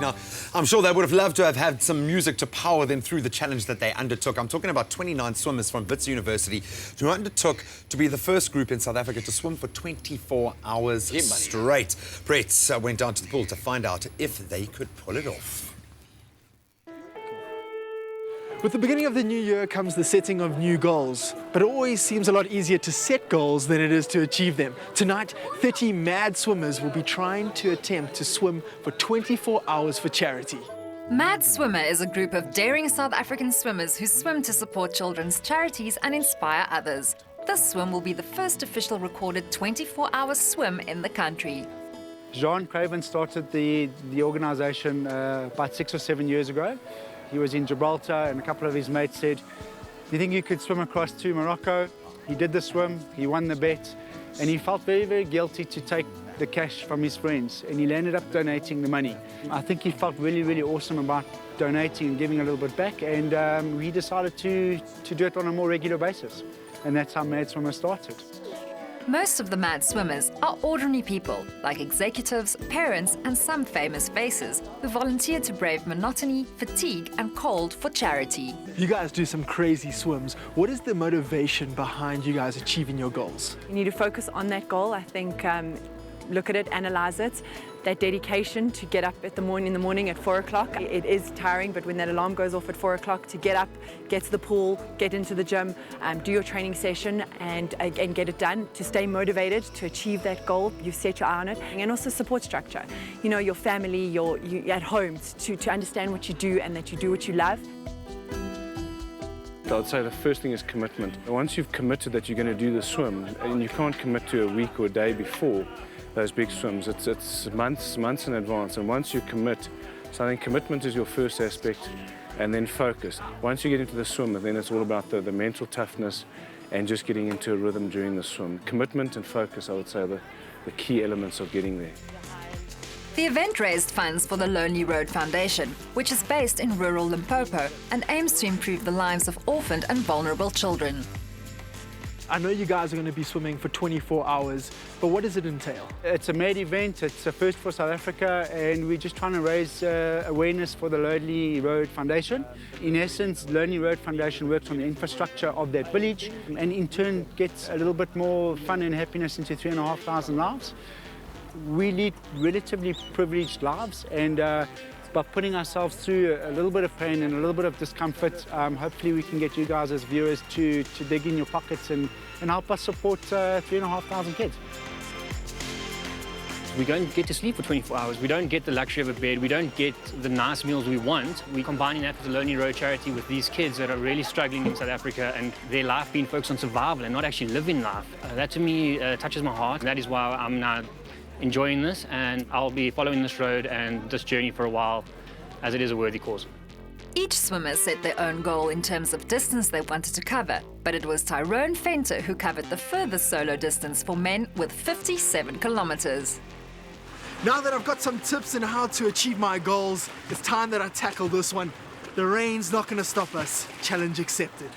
Now, I'm sure they would have loved to have had some music to power them through the challenge that they undertook. I'm talking about 29 swimmers from Wits University who undertook to be the first group in South Africa to swim for 24 hours straight. Brett went down to the pool to find out if they could pull it off. With the beginning of the new year comes the setting of new goals, but it always seems a lot easier to set goals than it is to achieve them. Tonight, 30 mad swimmers will be trying to attempt to swim for 24 hours for charity. Madswimmer is a group of daring South African swimmers who swim to support children's charities and inspire others. This swim will be the first official recorded 24-hour swim in the country. Jean Craven started the organisation about 6 or 7 years ago. He was in Gibraltar and a couple of his mates said, "Do you think you could swim across to Morocco?" He did the swim, he won the bet, and he felt very, very guilty to take the cash from his friends, and he ended up donating the money. I think he felt really, really awesome about donating and giving a little bit back, and he decided to do it on a more regular basis, and that's how Madswimmer started. Most of the mad swimmers are ordinary people, like executives, parents, and some famous faces, who volunteer to brave monotony, fatigue, and cold for charity. You guys do some crazy swims. What is the motivation behind you guys achieving your goals? You need to focus on that goal. I think look at it, analyze it. That dedication to get up in the morning at 4 o'clock. It is tiring, but when that alarm goes off at 4 o'clock, to get up, get to the pool, get into the gym, do your training session and get it done, to stay motivated, to achieve that goal, you set your eye on it, and also support structure. You know, your family, you at home, to understand what you do and that you do what you love. I would say the first thing is commitment. Once you've committed that you're going to do the swim, and you can't commit to a week or a day before those big swims, it's months in advance, and once you commit, so I think commitment is your first aspect, and then focus. Once you get into the swim, then it's all about the mental toughness and just getting into a rhythm during the swim. Commitment and focus, I would say, are the key elements of getting there. The event raised funds for the Lonely Road Foundation, which is based in rural Limpopo and aims to improve the lives of orphaned and vulnerable children. I know you guys are going to be swimming for 24 hours, but what does it entail? It's a mad event, it's a first for South Africa, and we're just trying to raise awareness for the Lonely Road Foundation. In essence, Lonely Road Foundation works on the infrastructure of that village, and in turn gets a little bit more fun and happiness into 3,500 lives. We lead relatively privileged lives, and by putting ourselves through a little bit of pain and a little bit of discomfort, hopefully we can get you guys as viewers to dig in your pockets and help us support 3,500 kids. We don't get to sleep for 24 hours. We don't get the luxury of a bed. We don't get the nice meals we want. We're combining that with the Lonely Road charity with these kids that are really struggling in South Africa and their life being focused on survival and not actually living life. That to me touches my heart. That is why I'm now enjoying this, and I'll be following this road and this journey for a while, as it is a worthy cause. Each swimmer set their own goal in terms of distance they wanted to cover, but it was Tyrone Fenter who covered the furthest solo distance for men with 57 kilometers. Now that I've got some tips on how to achieve my goals, it's time that I tackle this one. The rain's not going to stop us. Challenge accepted.